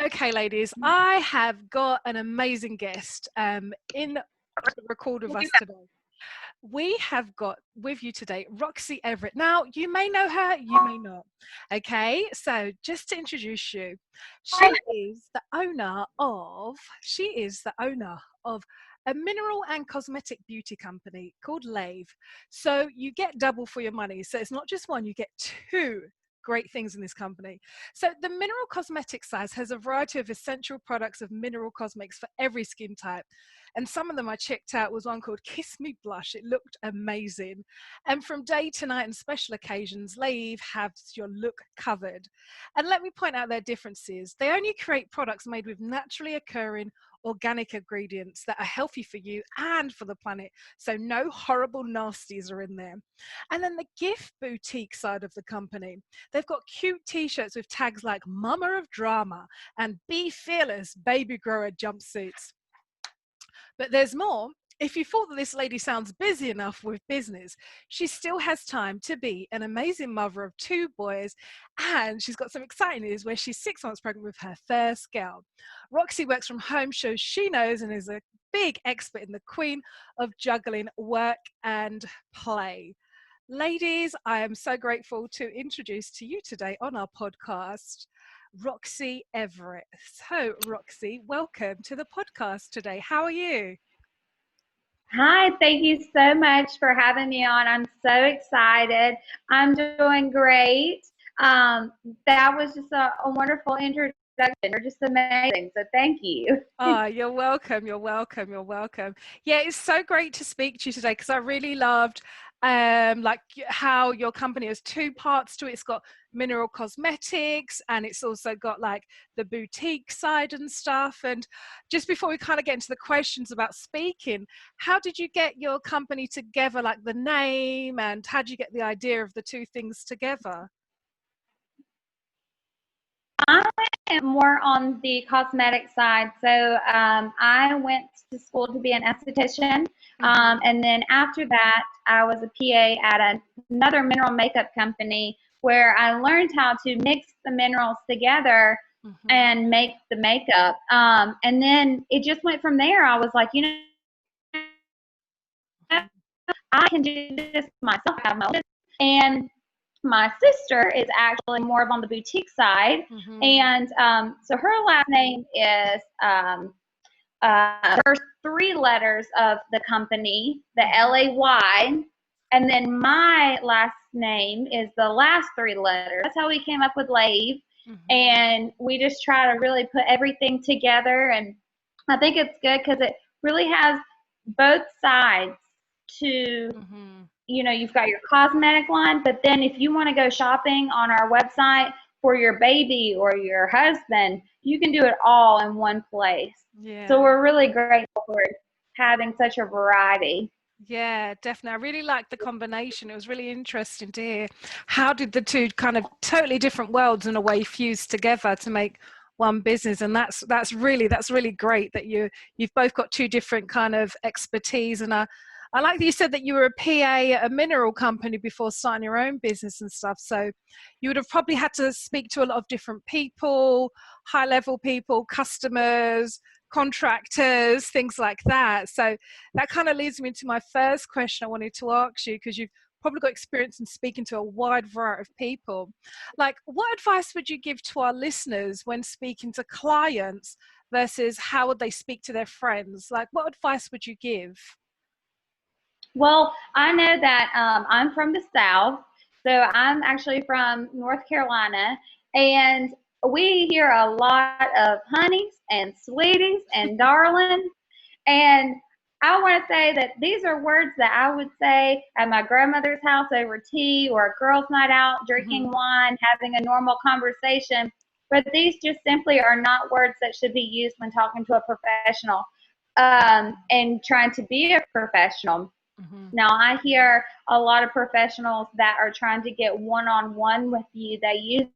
Okay, ladies, I have got an amazing guest in the record with us today. We have got with you today Roxy Everett. Now, you may know her, you may not. Okay, so just to introduce you, she is the owner of a mineral and cosmetic beauty company called Layeve. So you get double for your money. So it's not just one, you get two great things in this company. So the mineral cosmetic size has a variety of essential products of mineral cosmetics for every skin type. And some of them I checked out was one called Kiss Me Blush. It looked amazing. And from day to night and special occasions, Layeve has your look covered. And let me point out their differences. They only create products made with naturally occurring organic ingredients that are healthy for you and for the planet. So no horrible nasties are in there. And then the gift boutique side of the company, they've got cute t-shirts with tags like Mama of Drama and Be Fearless Baby Grower jumpsuits. But there's more. If you thought that this lady sounds busy enough with business, she still has time to be an amazing mother of two boys, and she's got some exciting news where she's 6 months pregnant with her first girl. Roxy works from home, shows she knows, and is a big expert in the queen of juggling work and play. Ladies, I am so grateful to introduce to you today on our podcast, Roxy Everett. So, Roxy, welcome to the podcast today. How are you? Hi, thank you so much for having me on. I'm so excited. I'm doing great. That was just a wonderful introduction. You're just amazing. So thank you. Oh, you're welcome. You're welcome. You're welcome. Yeah, it's so great to speak to you today because I really loved like how your company has two parts to it. It's got mineral cosmetics and it's also got like the boutique side and stuff. And just before we kind of get into the questions about speaking, how did you get your company together, like the name, and how did you get the idea of the two things together? I am more on the cosmetic side. So I went to school to be an esthetician. And then after that, I was a PA at another mineral makeup company where I learned how to mix the minerals together and make the makeup. And then it just went from there. I was like, I can do this myself. I have my own business. And my sister is actually more of on the boutique side. And so her last name is first three letters of the company, the Lay, and then my last name is the last three letters. That's how we came up with Layeve. And we just try to really put everything together. And I think it's good because it really has both sides to you've got your cosmetic line, but then if you want to go shopping on our website for your baby or your husband, you can do it all in one place. So we're really grateful for having such a variety. Yeah, definitely. I really liked the combination. It was really interesting to hear how did the two kind of totally different worlds in a way fuse together to make one business. And that's really great that you've both got two different kind of expertise. And I like that you said that you were a PA at a mineral company before starting your own business and stuff. So you would have probably had to speak to a lot of different people, high-level people, customers, contractors, things like that. So that kind of leads me into my first question I wanted to ask you, because you've probably got experience in speaking to a wide variety of people. Like, what advice would you give to our listeners when speaking to clients versus how would they speak to their friends? Like, what advice would you give? Well, I know that I'm from the South, so I'm actually from North Carolina, and we hear a lot of honeys and sweeties and darling, and I want to say that these are words that I would say at my grandmother's house over tea or a girls' night out, drinking wine, having a normal conversation, but these just simply are not words that should be used when talking to a professional and trying to be a professional. Now, I hear a lot of professionals that are trying to get one-on-one with you. They use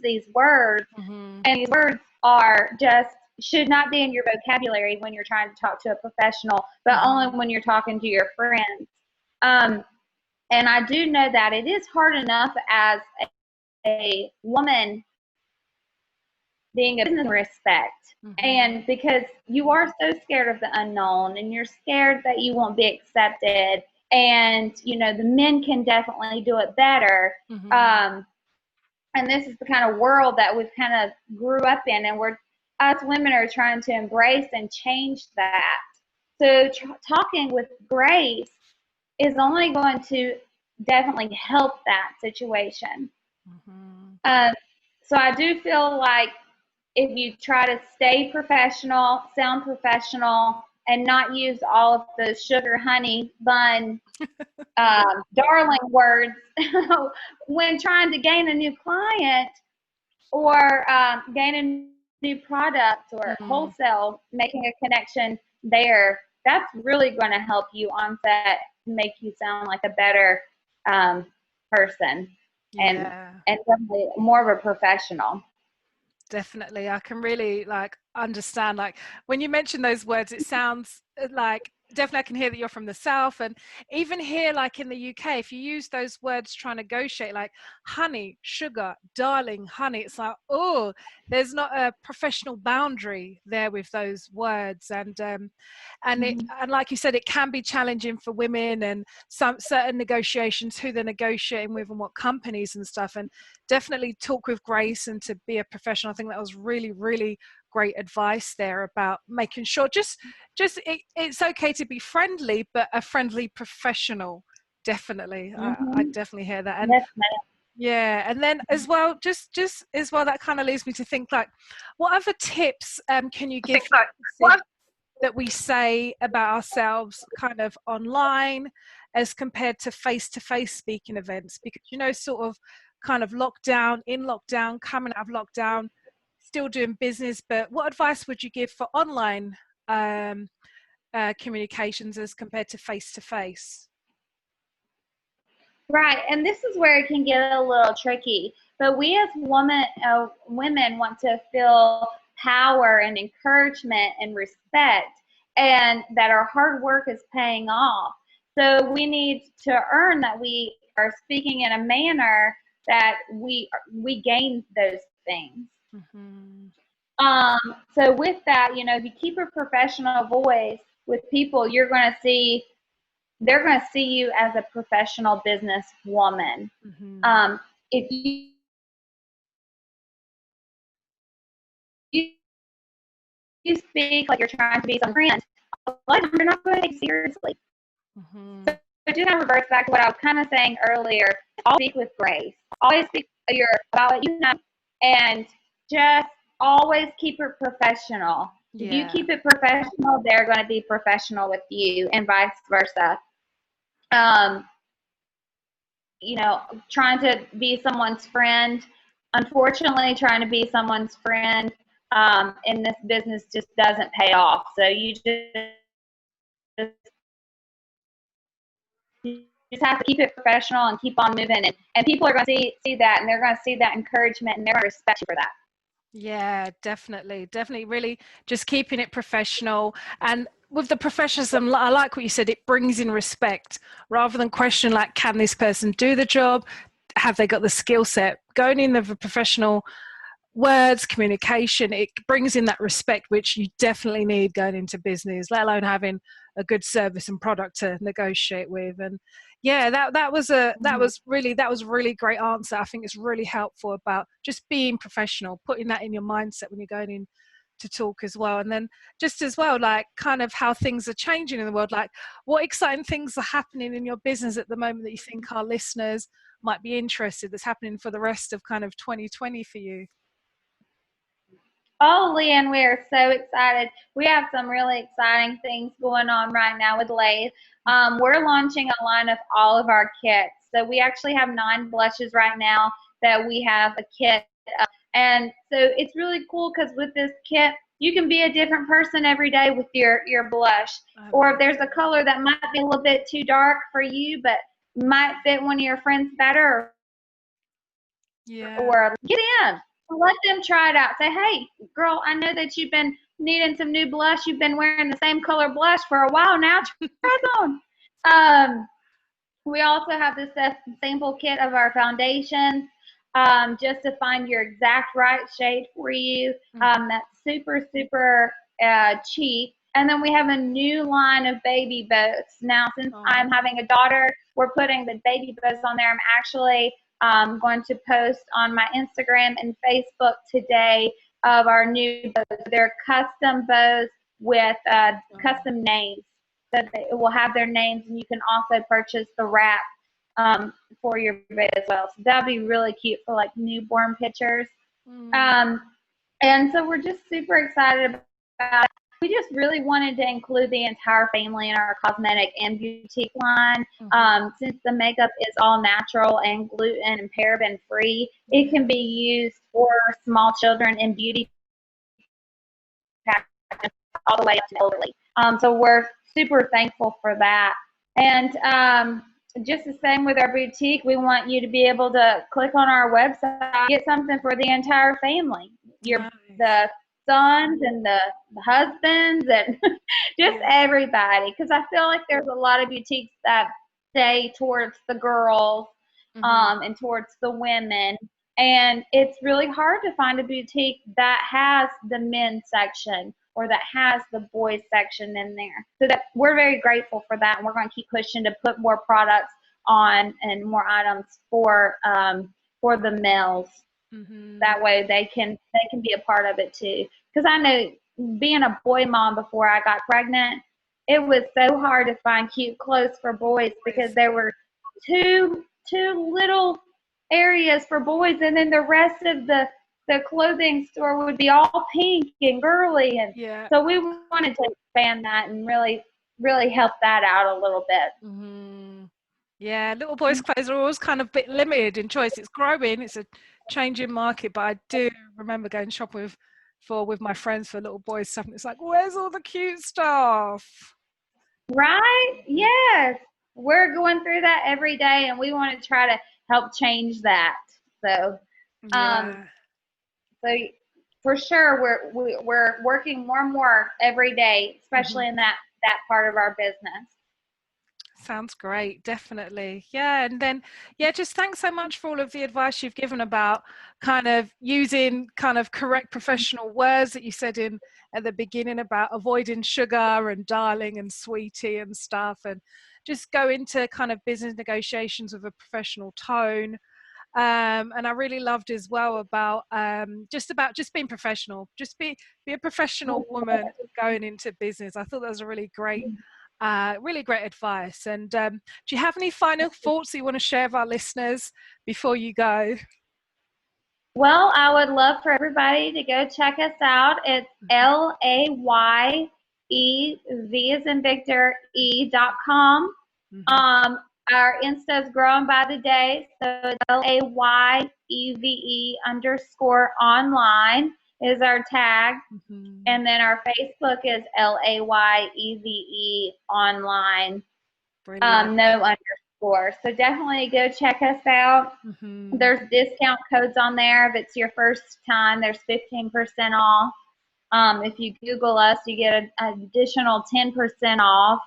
these words, and these words are just should not be in your vocabulary when you're trying to talk to a professional, but only when you're talking to your friends. And I do know that it is hard enough as a woman being a business respect. Mm-hmm. And because you are so scared of the unknown and you're scared that you won't be accepted, and the men can definitely do it better. Mm-hmm. And this is the kind of world that we've kind of grew up in, and us women are trying to embrace and change that. So talking with grace is only going to definitely help that situation. Mm-hmm. So I do feel like if you try to stay professional, sound professional, and not use all of those sugar, honey, bun, darling words when trying to gain a new client or gain a new product or Mm-hmm. wholesale, making a connection there, that's really going to help you on set, make you sound like a better person, and Yeah. definitely more of a professional. Definitely. I can really understand, when you mention those words, it sounds like definitely I can hear that you're from the South, and even here in the UK, if you use those words trying to negotiate, like honey, sugar, darling, honey, it's like, oh, there's not a professional boundary there with those words. And like you said, it can be challenging for women, and some certain negotiations, who they're negotiating with and what companies and stuff. And definitely talk with grace and to be a professional. I think that was really, really great advice there about making sure it's okay to be friendly, but a friendly professional. Definitely. I definitely hear that. And Definitely. yeah, and then as well, just as well, that kind of leads me to think, what other tips can you give that we say about ourselves kind of online as compared to face-to-face speaking events? Because sort of kind of lockdown, coming out of lockdown, still doing business, but what advice would you give for online communications as compared to face-to-face? Right, and this is where it can get a little tricky. But we as women want to feel power and encouragement and respect, and that our hard work is paying off. So we need to earn that we are speaking in a manner that we gain those things. Mm-hmm. So with that, if you keep a professional voice with people, they're going to see you as a professional business woman. Mm-hmm. If you speak like you're trying to be some friend, a lot of times you're not going to take seriously. Mm-hmm. So it just kind of reverts back to what I was kind of saying earlier. Always speak with grace. Always speak about what you know, and just always keep it professional. If you Yeah. keep it professional, they're going to be professional with you, and vice versa. Um, trying to be someone's friend. Unfortunately, trying to be someone's friend in this business just doesn't pay off. So you just have to keep it professional and keep on moving. And people are going to see that, and they're going to see that encouragement, and they're going to respect you for that. Yeah, definitely. Definitely really just keeping it professional. And with the professionalism, I like what you said, it brings in respect rather than question can this person do the job? Have they got the skill set? Going in with a professional words, communication, it brings in that respect, which you definitely need going into business, let alone having a good service and product to negotiate with. And yeah, that was a really great answer. I think it's really helpful about just being professional, putting that in your mindset when you're going in to talk as well. And then just as well, kind of how things are changing in the world, what exciting things are happening in your business at the moment that you think our listeners might be interested, that's happening for the rest of kind of 2020 for you? Oh, Leighanne, we are so excited. We have some really exciting things going on right now with Layeve. We're launching a line of all of our kits. So we actually have 9 blushes right now that we have a kit. And so it's really cool because with this kit, you can be a different person every day with your blush. Or if there's a color that might be a little bit too dark for you, but might fit one of your friends better, Yeah. or get in. Let them try it out. Say, hey, girl, I know that you've been needing some new blush. You've been wearing the same color blush for a while now. Try it on. We also have this sample kit of our foundations. just to find your exact right shade for you. Mhm. That's super, super cheap. And then we have a new line of baby boats. Now, since Oh, I'm having a daughter, we're putting the baby boats on there. I'm actually going to post on my Instagram and Facebook today of our new bows. They're custom bows with oh. custom names. So it will have their names, and you can also purchase the wrap for your baby as well. So that'd be really cute for like newborn pictures. Mm. Um, and so we're just super excited about it. We just really wanted to include the entire family in our cosmetic and boutique line. Mhm. Since the makeup is all natural and gluten and paraben free, it Yeah. can be used for small children in beauty pageants all the way up to elderly. So we're super thankful for that. And just the same with our boutique, we want you to be able to click on our website, get something for the entire family. Nice. The sons and the husbands and just Yeah. everybody. Because I feel like there's a lot of boutiques that stay towards the girls Mhm. and towards the women. And it's really hard to find a boutique that has the men's section or that has the boys section in there. So that we're very grateful for that, and we're going to keep pushing to put more products on and more items for the males. Mhm. That way they can be a part of it too. Because I know being a boy mom before I got pregnant, it was so hard to find cute clothes for boys because Boys. there were two little areas for boys, and then the rest of the clothing store would be all pink and girly, and Yeah. so we wanted to expand that and really help that out a little bit. Mhm. Yeah, little boys' clothes are always kind of a bit limited in choice. It's growing, it's a changing market, but I do remember going shopping with my friends for little boys stuff, and it's like, where's all the cute stuff? Right? Yes. We're going through that every day, and we want to try to help change that. So, um, Yeah. so for sure, we're working more and more every day, Mhm. especially in that part of our business. Sounds great, definitely. Yeah, and then yeah, just thanks so much for all of the advice you've given about kind of using kind of correct professional words that you said in at the beginning about avoiding sugar and darling and sweetie and stuff, and just go into kind of business negotiations with a professional tone. And I really loved as well about just being professional, just be a professional woman going into business. I thought that was a really great advice. And do you have any final thoughts that you want to share with our listeners before you go? Well, I would love for everybody to go check us out. It's LAYEV as in Victor E.com. Mhm. Um, our Insta is growing by the day, so it's LAYEVE_online is our tag. Mhm. And then our Facebook is LAYEVE online, Brilliant. no underscore. So definitely go check us out. Mhm. There's discount codes on there. If it's your first time, there's 15% off. If you Google us, you get an additional 10% off.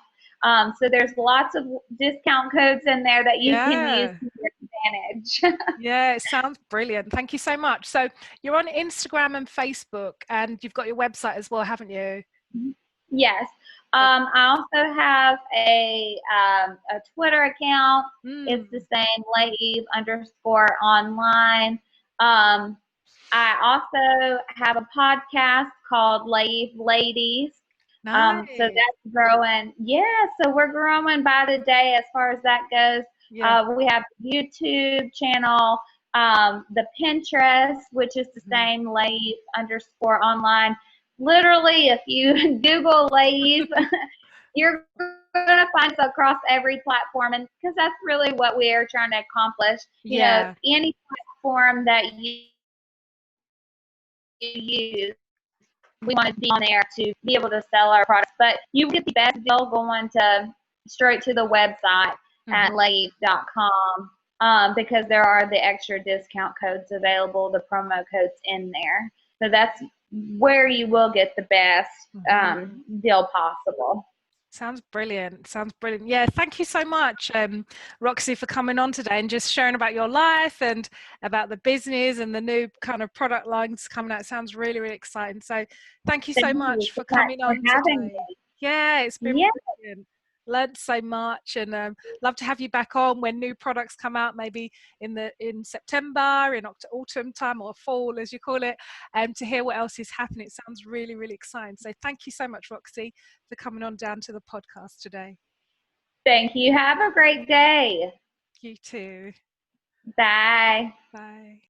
So there's lots of discount codes in there that you can use Yeah. to your advantage. Yeah, it sounds brilliant. Thank you so much. So you're on Instagram and Facebook, and you've got your website as well, haven't you? Yes. I also have a Twitter account. It's the Mm. same, Layeve_online. I also have a podcast called Layeve Ladies. So Nice. that's growing. Yeah, so we're growing by the day as far as that goes. Yeah. We have a YouTube channel, the Pinterest, which is the Mhm. same, Layeve_online. Literally, if you Google Layeve, you're going to find us across every platform, and because that's really what we are trying to accomplish. Yeah. Any platform that you use, we want to be on there to be able to sell our products. But you get the best deal going to straight to the website Mhm. at layeve.com because there are the extra discount codes available, the promo codes in there. So that's where you will get the best Mhm. deal possible. Sounds brilliant. Sounds brilliant. Yeah, thank you so much, Roxy, for coming on today and just sharing about your life and about the business and the new kind of product lines coming out. It sounds really, really exciting. So thank you Thank so you much for so much coming for on having today. me. Yeah, it's been Yeah, brilliant. Learned so much, and love to have you back on when new products come out, maybe in September, in autumn time, or fall as you call it, to hear what else is happening. It sounds really, really exciting. So thank you so much, Roxy, for coming on down to the podcast today. thank you. Have a great day. You too. Bye. Bye.